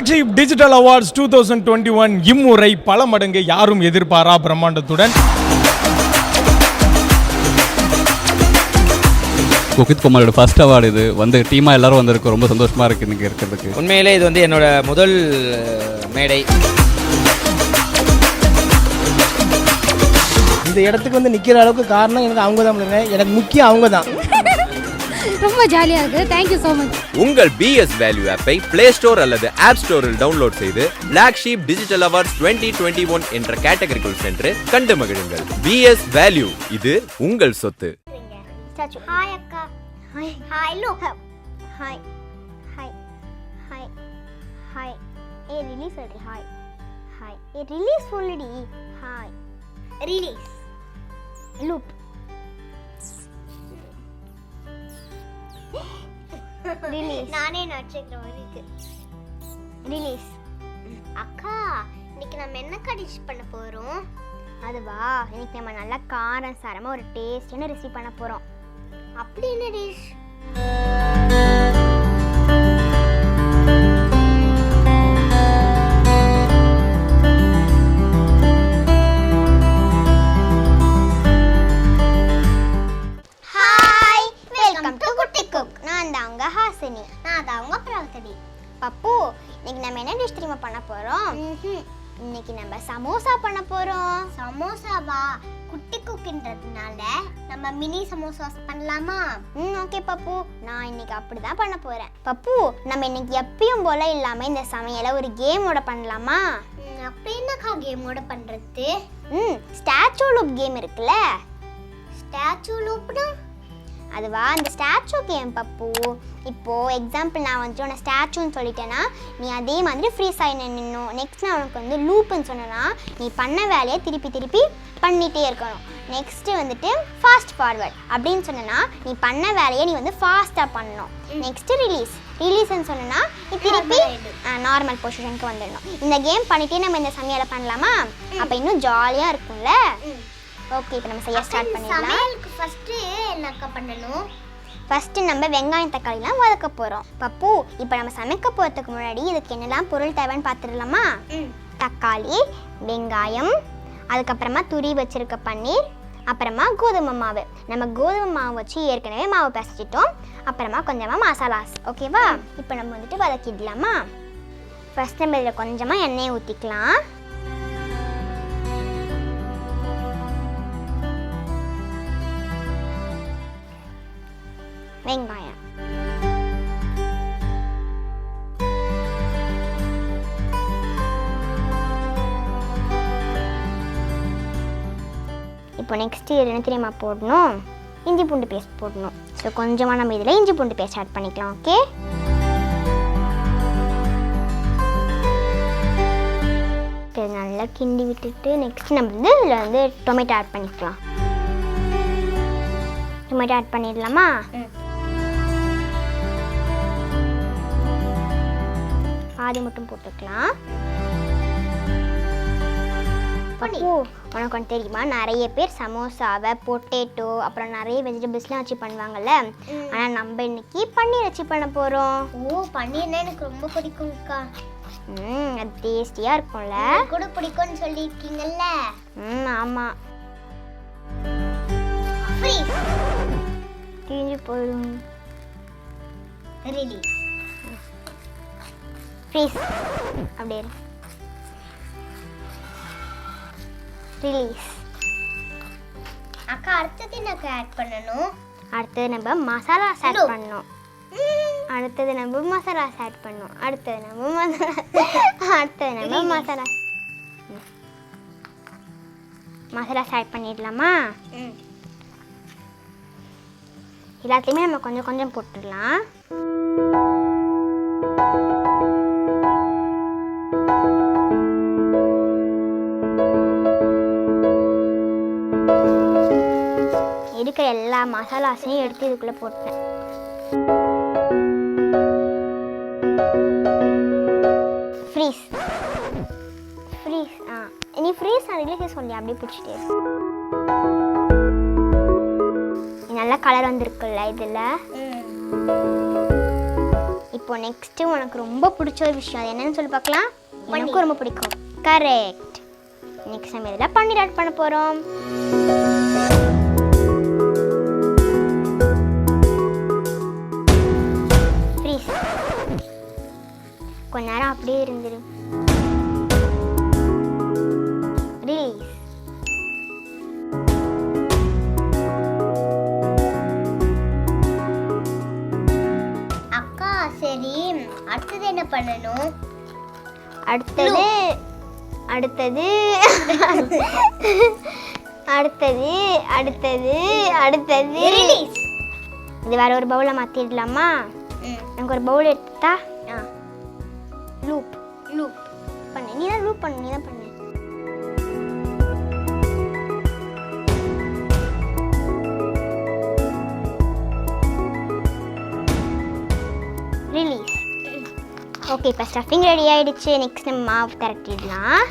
Blacksheep Digital Awards 2021 இம்முறை பல மடங்கு யாரும் எதிர்பாரா பிரம்மாண்டத்துடன் குக்கித் குமாரோட ஃபர்ஸ்ட் அவார்டு இது வந்து டீமாக எல்லாரும் வந்திருக்கு. ரொம்ப சந்தோஷமாக இருக்குது இன்றைக்கி இருக்கிறதுக்கு. உண்மையிலே இது வந்து என்னோட முதல் மேடை. இந்த இடத்துக்கு வந்து நிற்கிற அளவுக்கு காரணம் எனக்கு அவங்க தான். எனக்கு முக்கியம் அவங்க தான். ரொம்ப ஜாலியாக இருக்குது. Thank you so much. உங்கள் பிஎஸ் வேல்யூ ஆப்பை பிளே ஸ்டோர் அல்லது ஆப் ஸ்டோரில் டவுன்லோட் செய்து Blacksheep Digital Awards 2021 என்ற கேட்டகரிக்குள் சென்று கண்டு மகிழுங்கள். பிஎஸ் வேல்யூ, இது உங்கள் சொத்து. Hi akka. Hi look. Hi. Hi. Hi. Hi. Hey release already. Hi. Hi. Hey release already. Hi. Release. Loop. Release. நானே நட்சத்திர மாதிரி இருக்கு. Release. அக்கா, இன்னைக்கு நம்ம என்ன டிஷ் பண்ண போறோம்? அதுவா, இன்னைக்கு நம்ம நல்ல காரம் சாரமா ஒரு டேஸ்டான ரெசிபி பண்ண போறோம். அப்படி என்ன டிஷ்? ஹாய், வெல்கம் டு குட்டி குக். நான் தான் உங்க ஹாசினி. நான் தான் உங்க பிரகதி. பப்பு, இன்னைக்கு நம்ம என்ன டிஷ் தெரியுமா பண்ண போறோம்? இன்னைக்கு நம்ம சமோசா பண்ண போறோம். சமோசாவா? குட்டி குக்கின்றதுனால நம்ம மினி சமோசாஸ் பண்ணலாமா? ஓகே பப்பு, நான் இன்னைக்கு அப்படிதான் பண்ண போறேன். பப்பு, நம்ம இன்னைக்கு எப்பயும் போல இல்லாம இந்த சமையலை ஒரு கேமோட பண்ணலாமா? அப்படி என்னக்கா கேமோட பண்றது? ஸ்டாச்சு லூப் கேம் இருக்குல்ல. ஸ்டாச்சு லூப்னா அதுவா? அந்த ஸ்டாச்சு கேம் பப்பு. இப்போ எக்ஸாம்பிள் நான் வந்துட்டு உன்னை ஸ்டாச்சுன்னு சொல்லிட்டேன்னா நீ அதே மாதிரி ஃப்ரீஸ் ஆகி நின்னும். நெக்ஸ்ட் நான் உனக்கு வந்து லூப்புன்னு சொன்னேன்னா நீ பண்ண வேலையை திருப்பி திருப்பி பண்ணிகிட்டே இருக்கணும். நெக்ஸ்ட்டு வந்துட்டு ஃபாஸ்ட் ஃபார்வர்ட் அப்படின்னு சொன்னேன்னா நீ பண்ண வேலையை நீ வந்து ஃபாஸ்ட்டாக பண்ணணும். நெக்ஸ்ட்டு ரிலீஸ்ன்னு சொன்னேன்னா நீ திருப்பி நார்மல் பொசிஷனுக்கு வந்துடணும். இந்த கேம் பண்ணிகிட்டே நம்ம இந்த சமையலை பண்ணலாமா? அப்போ இன்னும் ஜாலியாக இருக்கும்ல. ஓகே, இப்போ நம்ம செய்ய ஸ்டார்ட் பண்ணிடலாம். சமையலுக்கு ஃபர்ஸ்ட் என்னக்கா பண்ணணும்? ஃபர்ஸ்ட் நம்ம வெங்காயம் தக்காளிலாம் வதக்க போறோம். பப்பு, இப்போ நம்ம சமைக்க போறதுக்கு முன்னாடி இதுக்கு என்னெல்லாம் பொருள் தேவைன்னு பார்த்துடலாமா? தக்காளி, வெங்காயம், அதுக்கப்புறமா துரி வச்சிருக்க பன்னீர், அப்புறமா கோதுமை மாவு. நம்ம கோதுமை மாவு வச்சு ஏற்கனவே மாவு பிசைச்சிட்டோம். அப்புறமா கொஞ்சமாக மசாலாஸ். ஓகேவா? இப்போ நம்ம வந்துட்டு வதக்கிடலாமா? ஃபர்ஸ்ட் நம்ம இதில் கொஞ்சமாக எண்ணெயை ஊற்றிக்கலாம். வெங்காயம், இப்போ நெக்ஸ்ட் என்ன தெரியுமா போடணும்? இஞ்சி பூண்டு பேஸ்ட் போடணும். ஸோ கொஞ்சமாக நம்ம இதில் இஞ்சி பூண்டு பேஸ்ட் ஆட் பண்ணிக்கலாம். ஓகே, நல்லா கிண்டி விட்டுட்டு நெக்ஸ்ட் நம்ம வந்து இதில் வந்து டொமேட்டோ ஆட் பண்ணிக்கலாம். டொமேட்டோ ஆட் பண்ணிடலாமா? பாதி மட்டும் போட்டுக்கலாம். பப்பு, உனக்கு ஒன்று தெரியுமா? நிறைய பேர் சமோசாவை பொட்டேட்டோ அப்புறம் நிறைய வெஜிடபிள்ஸ்லாம் வச்சு பண்ணுவாங்கல்ல. ஆனால் நம்ம இன்னைக்கு பன்னீர் வச்சு பண்ண போகிறோம். ஓ, பன்னீர்னா எனக்கு ரொம்ப பிடிக்கும்க்கா. அது டேஸ்டியாக இருக்கும்ல. கூட பிடிக்கும்னு சொல்லியிருக்கீங்கல்ல. ஆமாம். தீஞ்சு போயிடும். ரிலீஸ். ஃப்ரீஸ். அப்படியே ரிலீஸ். அக்கா, அடுத்தது எனக்கு ஆட் பண்ணணும். அடுத்தது நம்ம மசாலாஸ் ஆட் பண்ணணும். அடுத்தது நம்ம மசாலாஸ் ஆட் பண்ணணும். அடுத்தது நம்ம மசாலாஸ் ஆட் பண்ணிடலாமா? எல்லாத்தையுமே நம்ம கொஞ்சம் கொஞ்சம் போட்டுடலாம். இருக்கிற எல்லா மசாலாஸையும் எடுத்து இதுக்குள்ளே போட்டேன். ஃப்ரீஸ். நீ ஃப்ரீஸ் அதிலே சொல்லி அப்படியே பிடிச்சிட்டே. நல்ல கலர் வந்திருக்குல்ல இதில். இப்போ நெக்ஸ்ட் உனக்கு ரொம்ப பிடிச்ச ஒரு விஷயம் அது என்னன்னு சொல்லி பார்க்கலாம். எனக்கு ரொம்ப பிடிக்கும். கரெக்ட். நெக்ஸ்ட் நம்ம இதில் பன்னீர் ஆட் பண்ண போகிறோம். ப்ளீஸ் கொஞ்ச நேரம் அப்படியே இருந்துரு. ரிலீஸ். அக்கா சரி அடுத்தது என்ன பண்ணணும்? அடுத்தது அடுத்தது அடுத்தது அடுத்தது அடுத்தது இது வேற ஒரு பவுலை மாற்றிடலாமா? எனக்கு ஒரு பவுல் எடுத்தா லூப் லூப் பண்ணு. நீ தான் லூப் பண்ணு. நீ தான் பண்ணு. ரிலீஸ். ஓகே இப்போ ஸ்டஃபிங் ரெடி ஆயிடுச்சு. நெக்ஸ்ட் நம்ம மாவு திரட்டிடலாம்.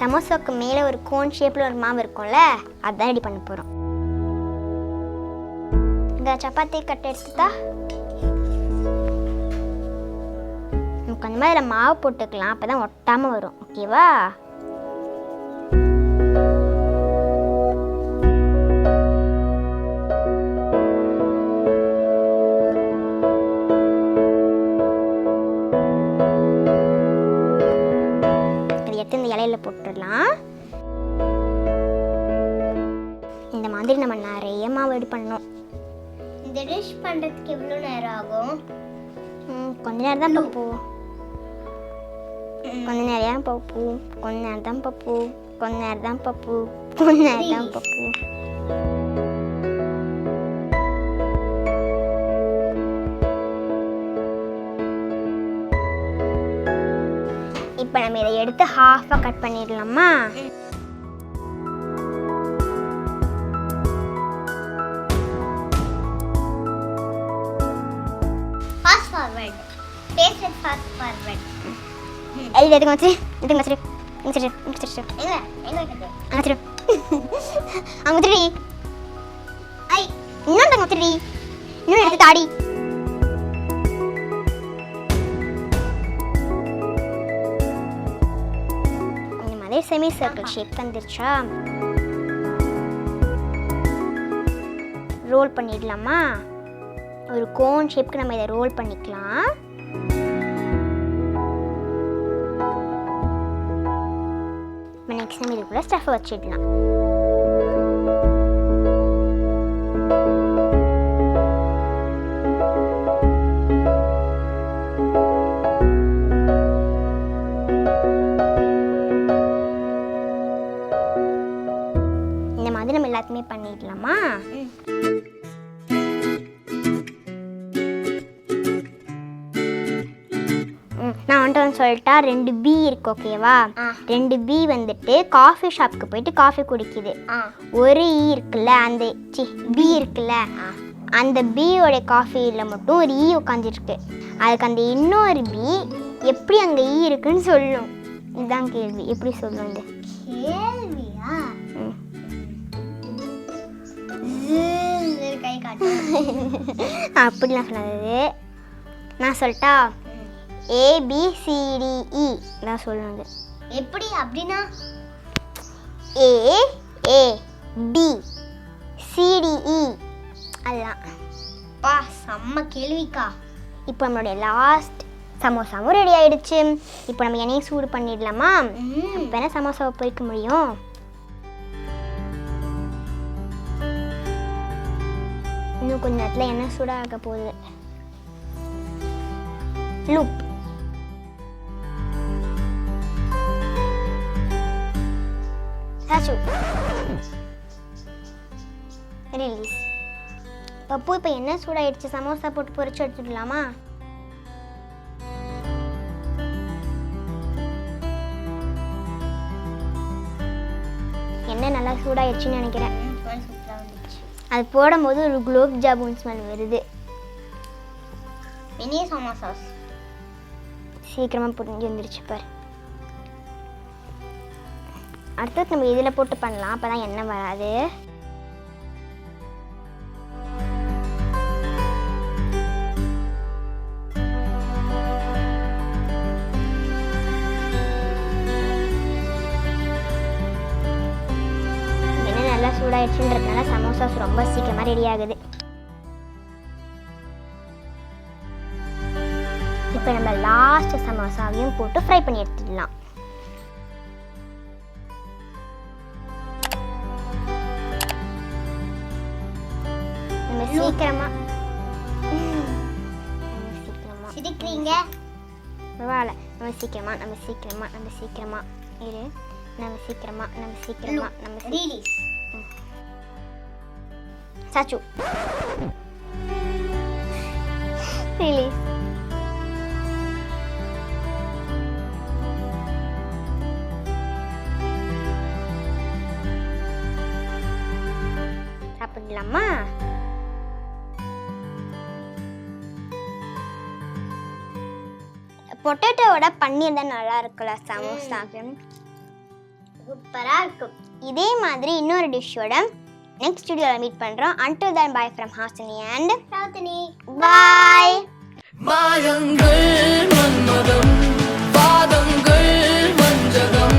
சமோசாவுக்கு மேலே ஒரு கோன் ஷேப்பில் ஒரு மாவு இருக்கும்ல அதுதான் ரெடி பண்ண போகிறோம். இந்த சப்பாத்தி கட்டை எடுத்துட்டா நமக்கு அந்த மாதிரி அதில் மாவு போட்டுக்கலாம். அப்போ தான் ஒட்டாமல் வரும். ஓகேவா? இந்த இலையில போட்டுடலாம். இந்த மாதிரி நம்ம நிறைய மாவு ரெடி பண்ணணும். இந்த டிஷ் பண்ணுறதுக்கு எவ்வளோ நேரம் ஆகும்? கொஞ்ச நேரம் தான் பப்பு. கொஞ்ச நேரம் பப்பு. கொஞ்ச நேரம் தான் பப்பு. கொஞ்ச நேரம் தான் பப்பு. கொஞ்ச நேரம் தான் பப்பு. இப்போ நம்ம இதை எடுத்து ஹாஃபாக கட் பண்ணிடலாமா? Fast forward. பேஸ்ட் ஃபாஸ்ட் ஃபார்வர்ட். எதுக்கு வச்சு எதுக்கு வச்சு இங்க வச்சு எங்க எங்க வைக்கிறது? அங்க வச்சு அங்க வச்சுடி. ஐ இன்னும் தங்க வச்சுடி. இன்னும் எடுத்து தாடி. செமி சர்க்கிள் ஷேப் வந்துருச்சா? ரோல் பண்ணிடலாமா? ஒரு கோன் ஷேப்க்கு நம்ம இதை ரோல் பண்ணிக்கலாம். நெக்ஸ்ட் நம்ம இதுக்குள்ள ஸ்டஃப் வச்சிடலாம். நம்ம எல்லாத்தையுமே பண்ணிடலாமா? நான் வந்துட்டு சொல்லிட்டா 2 பி இருக்கு. ஓகேவா? 2 பி வந்துட்டு காஃபி ஷாப்புக்கு போயிட்டு காஃபி குடிக்குது. ஒரு ஈ இருக்குல்ல அந்த பி இருக்குல்ல அந்த பியோட காஃபியில் மட்டும் ஒரு ஈ உட்காந்துருக்கு. அதுக்கு அந்த இன்னொரு பி எப்படி அங்கே ஈ இருக்குன்னு சொல்லும். இதுதான் கேள்வி. எப்படி சொல்லும்? இந்த கேள்வியா? அப்படிலாம் சொன்னது நான் சொல்லிட்டா ABCDE நான் சொல்லுவாங்க. எப்படி அப்படின்னா AABCDE அதுதான். பா செம்ம கேள்விக்கா. இப்போ நம்மளுடைய லாஸ்ட் சமோசாவும் ரெடி ஆயிடுச்சு. இப்போ நம்ம எண்ணெயை சூடு பண்ணிடலாமா? இப்போ என்ன சமோசாவை பொரிக்க முடியும்? இன்னும் கொஞ்ச நேரத்தில் எண்ணெய் சூடாக போகுது. லூப். ரிலீஸ். பப்பு இப்போ எண்ணெய் சூடாயிடுச்சு. சமோசா போட்டு பொரிச்சு எடுத்துடலாமா? எண்ணெய் நல்லா சூடாயிடுச்சுன்னு நினைக்கிறேன். அது போடும்போது ஒரு குலோப் ஜாமுன் ஸ்மெல் வருது. மினி சமோசாஸ் சீக்கிரமாக புரிஞ்சு வந்துருச்சு பாரு. அடுத்தது நம்ம இதில் போட்டு பண்ணலாம். அப்போ தான் எண்ணெய் வராது. சூடாயிடுச்சுன்றதுனால சமோசாஸ் ரொம்ப சீக்கிரமாக ரெடி ஆகுது. இப்போ நம்ம லாஸ்ட் சமோசாவையும் போட்டு ஃப்ரை பண்ணி எடுத்துடலாம். நம்ம சீக்கிரமா சிரிக்கிறீங்க பரவாயில்ல. நம்ம சீக்கிரமா இரு. நம்ம சீக்கிரமா ரிலீஸ் சாச்சு ரிலீஸ். சாப்பிடலாமா? பொட்டேட்டோவோட பன்னீர் தான் நல்லா இருக்குல்ல சமோசாக்கு. சூப்பராக இருக்கும். இதே மாதிரி இன்னொரு டிஷ்ஷோட நெக்ஸ்ட் வீடியோவில் மீட் பண்ணுறோம். until then bye from Hasini and ராத்தினி. பாய். மாயங்கள் மன்மதம் வாதங்கள் வஞ்சகம்